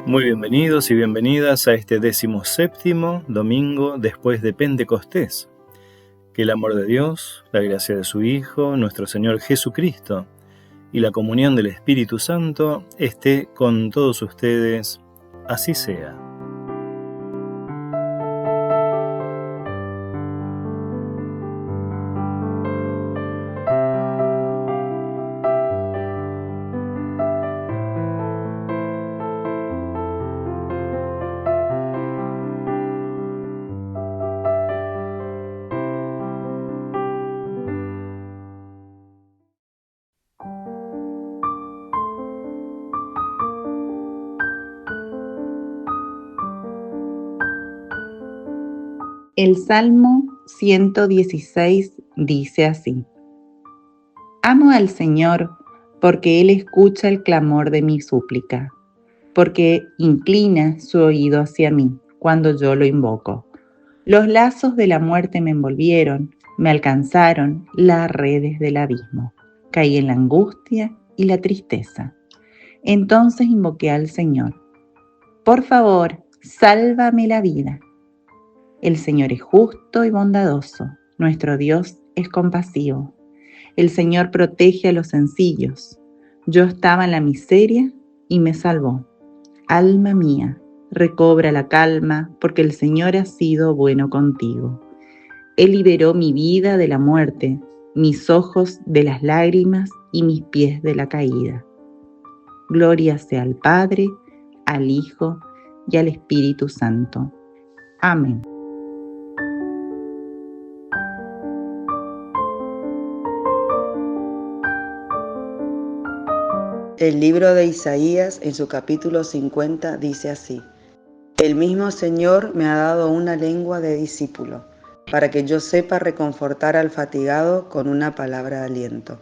Muy bienvenidos y bienvenidas a este 17º domingo después de Pentecostés. Que el amor de Dios, la gracia de su Hijo, nuestro Señor Jesucristo y la comunión del Espíritu Santo esté con todos ustedes. Así sea. El Salmo 116 dice así: Amo al Señor porque Él escucha el clamor de mi súplica, porque inclina su oído hacia mí cuando yo lo invoco. Los lazos de la muerte me envolvieron, me alcanzaron las redes del abismo. Caí en la angustia y la tristeza. Entonces invoqué al Señor. Por favor, sálvame la vida. El Señor es justo y bondadoso, nuestro Dios es compasivo. El Señor protege a los sencillos. Yo estaba en la miseria y me salvó. Alma mía, recobra la calma, porque el Señor ha sido bueno contigo. Él liberó mi vida de la muerte, mis ojos de las lágrimas y mis pies de la caída. Gloria sea al Padre, al Hijo y al Espíritu Santo. Amén. El libro de Isaías, en su capítulo 50, dice así: El mismo Señor me ha dado una lengua de discípulo, para que yo sepa reconfortar al fatigado con una palabra de aliento.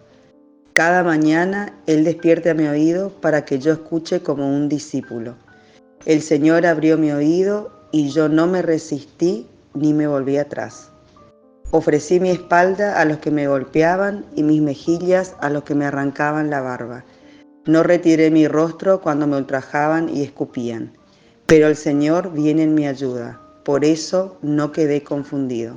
Cada mañana Él despierta mi oído para que yo escuche como un discípulo. El Señor abrió mi oído y yo no me resistí ni me volví atrás. Ofrecí mi espalda a los que me golpeaban y mis mejillas a los que me arrancaban la barba. No retiré mi rostro cuando me ultrajaban y escupían, pero el Señor viene en mi ayuda, por eso no quedé confundido.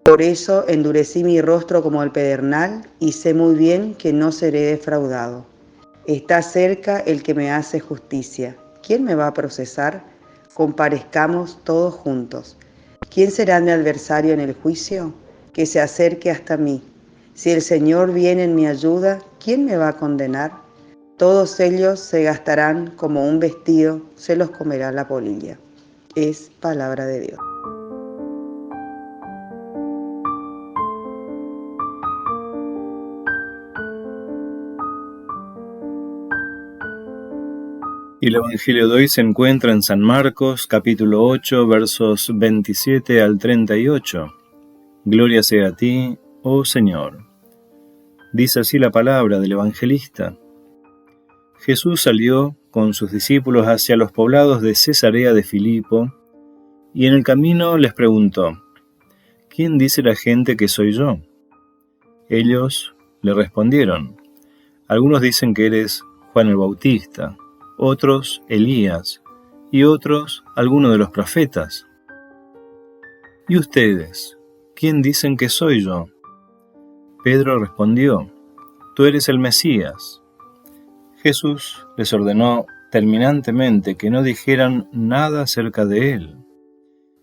Por eso endurecí mi rostro como el pedernal y sé muy bien que no seré defraudado. Está cerca el que me hace justicia. ¿Quién me va a procesar? Comparezcamos todos juntos. ¿Quién será mi adversario en el juicio? Que se acerque hasta mí. Si el Señor viene en mi ayuda, ¿quién me va a condenar? Todos ellos se gastarán como un vestido, se los comerá la polilla. Es palabra de Dios. Y el Evangelio de hoy se encuentra en San Marcos, capítulo 8, versos 27 al 38. Gloria sea a ti, oh Señor. Dice así la palabra del evangelista. Jesús salió con sus discípulos hacia los poblados de Cesarea de Filipo, y en el camino les preguntó: ¿Quién dice la gente que soy yo? Ellos le respondieron: algunos dicen que eres Juan el Bautista, otros Elías, y otros alguno de los profetas. ¿Y ustedes? ¿Quién dicen que soy yo? Pedro respondió: Tú eres el Mesías. Jesús les ordenó terminantemente que no dijeran nada acerca de él,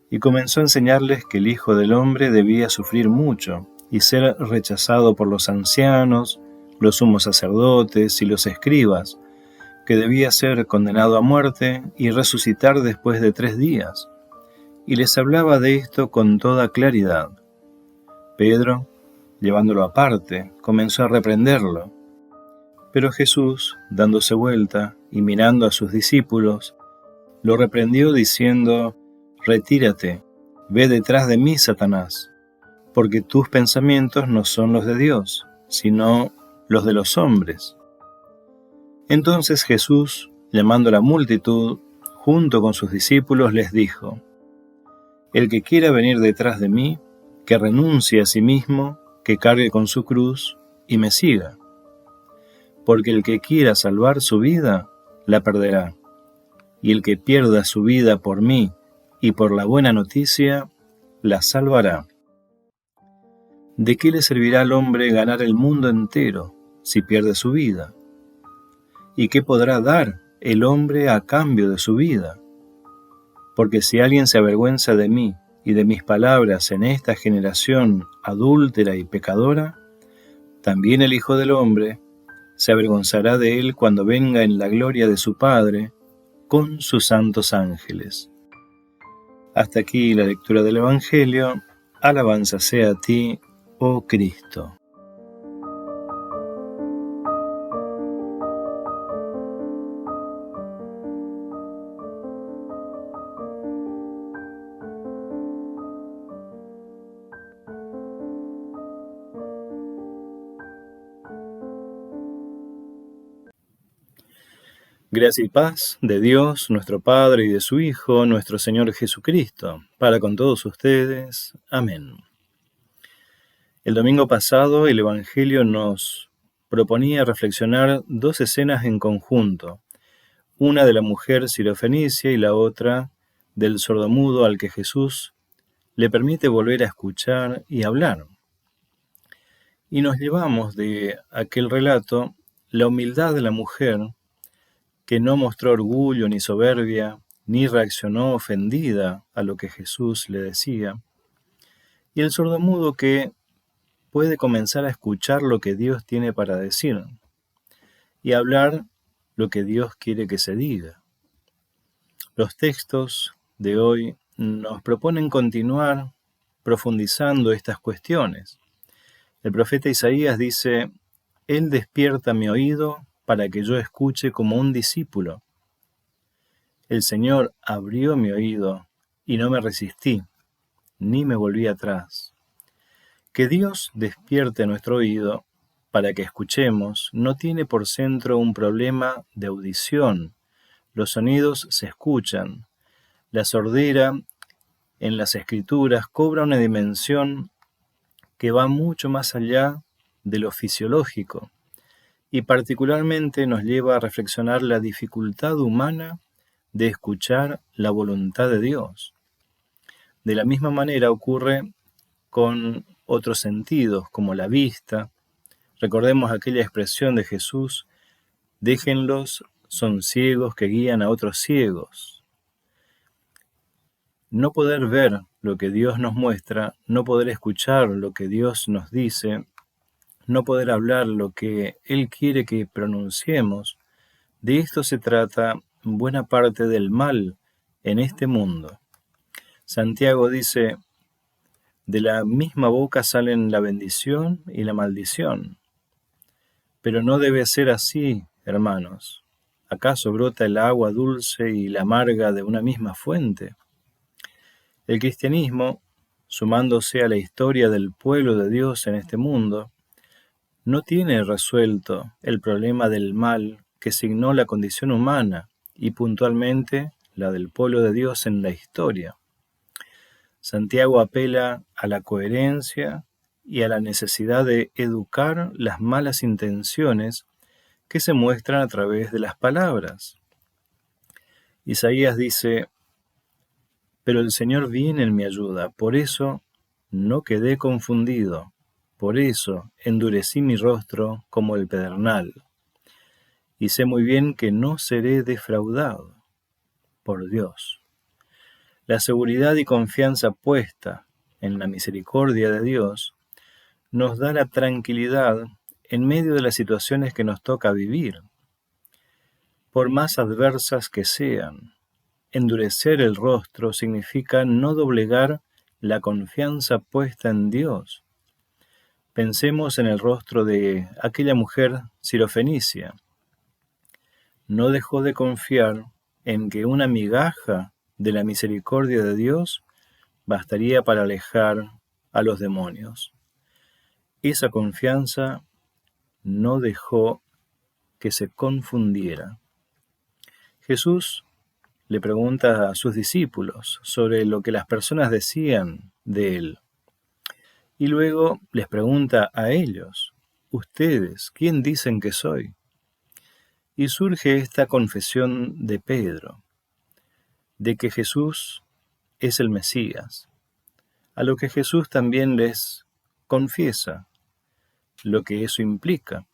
y comenzó a enseñarles que el Hijo del Hombre debía sufrir mucho y ser rechazado por los ancianos, los sumos sacerdotes y los escribas, que debía ser condenado a muerte y resucitar después de 3 días. Y les hablaba de esto con toda claridad. Pedro, llevándolo aparte, comenzó a reprenderlo. Pero Jesús, dándose vuelta y mirando a sus discípulos, lo reprendió diciendo: Retírate, ve detrás de mí, Satanás, porque tus pensamientos no son los de Dios, sino los de los hombres. Entonces Jesús, llamando a la multitud, junto con sus discípulos, les dijo: El que quiera venir detrás de mí, que renuncie a sí mismo, que cargue con su cruz y me siga. Porque el que quiera salvar su vida, la perderá, y el que pierda su vida por mí y por la buena noticia, la salvará. ¿De qué le servirá al hombre ganar el mundo entero si pierde su vida? ¿Y qué podrá dar el hombre a cambio de su vida? Porque si alguien se avergüenza de mí y de mis palabras en esta generación adúltera y pecadora, también el Hijo del Hombre se avergonzará de él cuando venga en la gloria de su Padre con sus santos ángeles. Hasta aquí la lectura del Evangelio. Alabanza sea a ti, oh Cristo. Gracia y paz de Dios, nuestro Padre, y de su Hijo, nuestro Señor Jesucristo, para con todos ustedes. Amén. El domingo pasado el Evangelio nos proponía reflexionar dos escenas en conjunto, una de la mujer sirofenicia y la otra del sordomudo al que Jesús le permite volver a escuchar y hablar. Y nos llevamos de aquel relato la humildad de la mujer, que no mostró orgullo ni soberbia, ni reaccionó ofendida a lo que Jesús le decía, y el sordomudo que puede comenzar a escuchar lo que Dios tiene para decir, y hablar lo que Dios quiere que se diga. Los textos de hoy nos proponen continuar profundizando estas cuestiones. El profeta Isaías dice: Él despierta mi oído para que yo escuche como un discípulo. El Señor abrió mi oído y no me resistí, ni me volví atrás. Que Dios despierte nuestro oído para que escuchemos no tiene por centro un problema de audición. Los sonidos se escuchan. La sordera en las Escrituras cobra una dimensión que va mucho más allá de lo fisiológico, y particularmente nos lleva a reflexionar la dificultad humana de escuchar la voluntad de Dios. De la misma manera ocurre con otros sentidos, como la vista. Recordemos aquella expresión de Jesús: déjenlos, son ciegos que guían a otros ciegos. No poder ver lo que Dios nos muestra, no poder escuchar lo que Dios nos dice, no poder hablar lo que Él quiere que pronunciemos, de esto se trata buena parte del mal en este mundo. Santiago dice: de la misma boca salen la bendición y la maldición. Pero no debe ser así, hermanos. ¿Acaso brota el agua dulce y la amarga de una misma fuente? El cristianismo, sumándose a la historia del pueblo de Dios en este mundo, no tiene resuelto el problema del mal que signó la condición humana y puntualmente la del pueblo de Dios en la historia. Santiago apela a la coherencia y a la necesidad de educar las malas intenciones que se muestran a través de las palabras. Isaías dice: pero el Señor viene en mi ayuda, por eso no quedé confundido. Por eso endurecí mi rostro como el pedernal, y sé muy bien que no seré defraudado por Dios. La seguridad y confianza puesta en la misericordia de Dios nos da la tranquilidad en medio de las situaciones que nos toca vivir. Por más adversas que sean, endurecer el rostro significa no doblegar la confianza puesta en Dios. Pensemos en el rostro de aquella mujer sirofenicia. No dejó de confiar en que una migaja de la misericordia de Dios bastaría para alejar a los demonios. Esa confianza no dejó que se confundiera. Jesús le pregunta a sus discípulos sobre lo que las personas decían de él. Y luego les pregunta a ellos: ¿ustedes quién dicen que soy? Y surge esta confesión de Pedro, de que Jesús es el Mesías, a lo que Jesús también les confiesa lo que eso implica.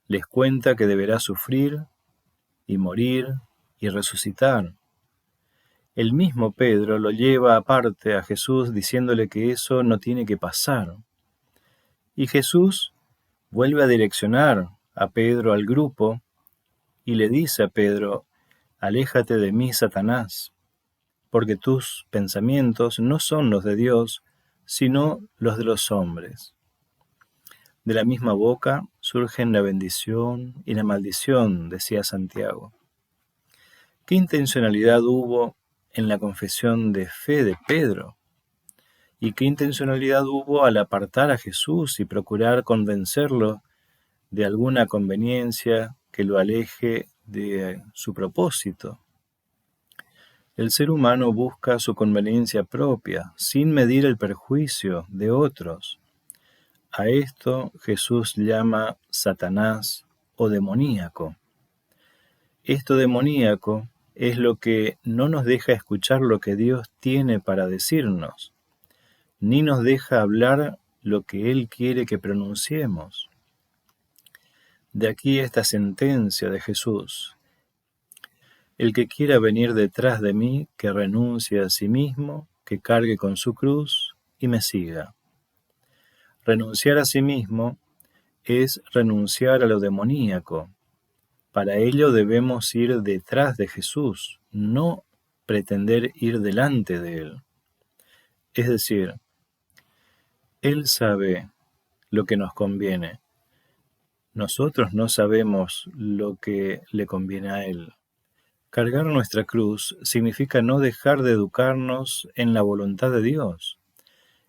Les cuenta que deberá sufrir y morir y resucitar. El mismo Pedro lo lleva aparte a Jesús diciéndole que eso no tiene que pasar. Y Jesús vuelve a direccionar a Pedro al grupo y le dice a Pedro: aléjate de mí, Satanás, porque tus pensamientos no son los de Dios, sino los de los hombres. De la misma boca surgen la bendición y la maldición, decía Santiago. ¿Qué intencionalidad hubo en la confesión de fe de Pedro? ¿Y qué intencionalidad hubo al apartar a Jesús y procurar convencerlo de alguna conveniencia que lo aleje de su propósito? El ser humano busca su conveniencia propia, sin medir el perjuicio de otros. A esto Jesús llama Satanás o demoníaco. Esto demoníaco es lo que no nos deja escuchar lo que Dios tiene para decirnos, ni nos deja hablar lo que Él quiere que pronunciemos. De aquí esta sentencia de Jesús: el que quiera venir detrás de mí, que renuncie a sí mismo, que cargue con su cruz y me siga. Renunciar a sí mismo es renunciar a lo demoníaco. Para ello debemos ir detrás de Jesús, no pretender ir delante de Él. Es decir, Él sabe lo que nos conviene. Nosotros no sabemos lo que le conviene a Él. Cargar nuestra cruz significa no dejar de educarnos en la voluntad de Dios,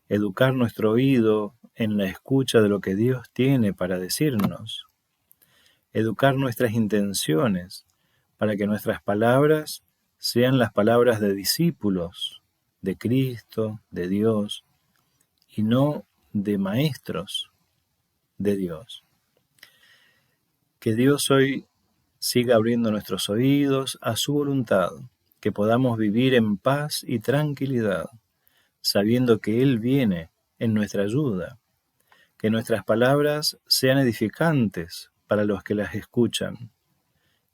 educar nuestro oído en la escucha de lo que Dios tiene para decirnos, educar nuestras intenciones para que nuestras palabras sean las palabras de discípulos, de Cristo, de Dios, y no de maestros de Dios. Que Dios hoy siga abriendo nuestros oídos a su voluntad, que podamos vivir en paz y tranquilidad, sabiendo que Él viene en nuestra ayuda, que nuestras palabras sean edificantes para los que las escuchan,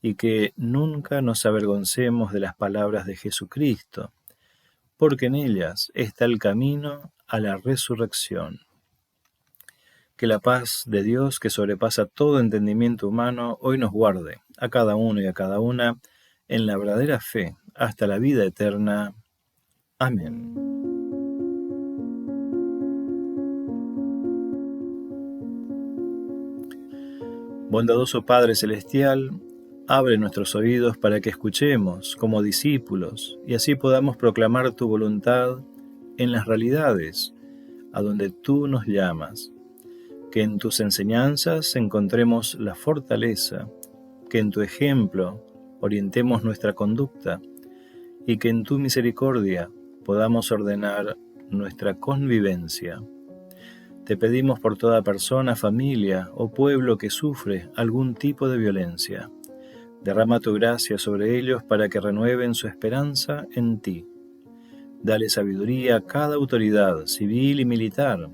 y que nunca nos avergoncemos de las palabras de Jesucristo, porque en ellas está el camino a la resurrección. Que la paz de Dios, que sobrepasa todo entendimiento humano, hoy nos guarde, a cada uno y a cada una, en la verdadera fe, hasta la vida eterna. Amén. Bondadoso Padre Celestial, abre nuestros oídos para que escuchemos como discípulos y así podamos proclamar tu voluntad en las realidades a donde tú nos llamas. Que en tus enseñanzas encontremos la fortaleza, que en tu ejemplo orientemos nuestra conducta y que en tu misericordia podamos ordenar nuestra convivencia. Te pedimos por toda persona, familia o pueblo que sufre algún tipo de violencia. Derrama tu gracia sobre ellos para que renueven su esperanza en ti. Dale sabiduría a cada autoridad civil y militar,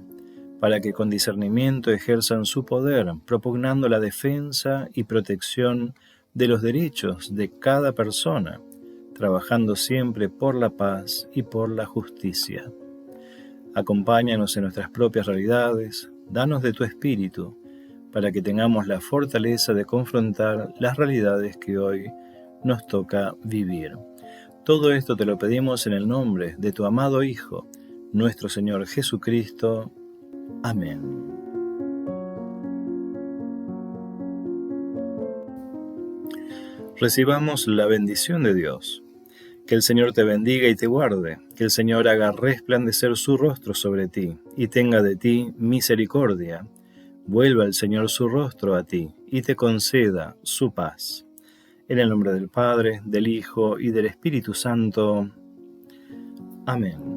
para que con discernimiento ejerzan su poder, propugnando la defensa y protección de los derechos de cada persona, trabajando siempre por la paz y por la justicia. Acompáñanos en nuestras propias realidades, danos de tu espíritu, para que tengamos la fortaleza de confrontar las realidades que hoy nos toca vivir. Todo esto te lo pedimos en el nombre de tu amado Hijo, nuestro Señor Jesucristo. Amén. Recibamos la bendición de Dios. Que el Señor te bendiga y te guarde, que el Señor haga resplandecer su rostro sobre ti y tenga de ti misericordia. Vuelva el Señor su rostro a ti y te conceda su paz. En el nombre del Padre, del Hijo y del Espíritu Santo. Amén.